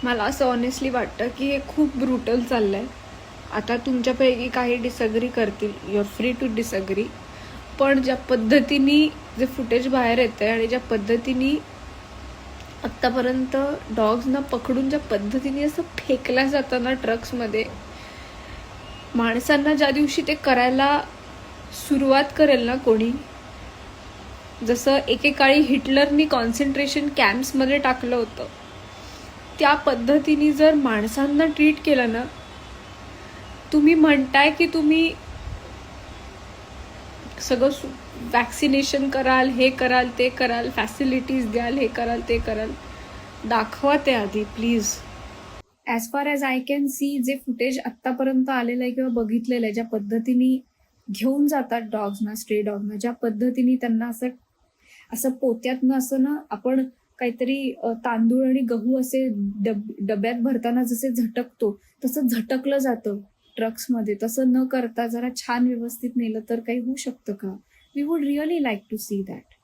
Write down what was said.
मला असं ऑनेस्टली वाटतं की हे खूप ब्रुटल चाललं आहे. आता तुमच्यापैकी काही डिसअग्री करतील, you are free to disagree. पण ज्या पद्धतीने जे फुटेज बाहेर येतं आहे आणि ज्या पद्धतीने आत्तापर्यंत डॉग्सना पकडून ज्या पद्धतीने असं फेकल्या जातं ना ट्रक्समध्ये, माणसांना ज्या दिवशी ते करायला सुरुवात करेल ना कोणी, जसं एकेकाळी हिटलरनी कॉन्सन्ट्रेशन कॅम्प्समध्ये टाकलं होतं, त्या पद्धतीने जर माणसांना ट्रीट केलं ना, तुम्ही म्हणताय की तुम्ही सगळं वॅक्सिनेशन कराल, हे कराल, ते कराल, फॅसिलिटीज द्याल, हे कराल, ते कराल, दाखवा ते आधी please. As far as I can see, जे फुटेज आत्तापर्यंत आलेलं आहे किंवा बघितलेलं आहे, ज्या पद्धतीने घेऊन जातात डॉग्सना, स्ट्रे डॉगना, ज्या पद्धतीने त्यांना असं असं पोत्यातनं असं ना, आपण काहीतरी तांदूळ आणि गहू असे डब्यात भरताना जसे झटकतो तसं झटकलं जातं ट्रक्समध्ये, तसं न करता जरा छान व्यवस्थित नेलं तर काही होऊ शकतं का? We would really like to see that.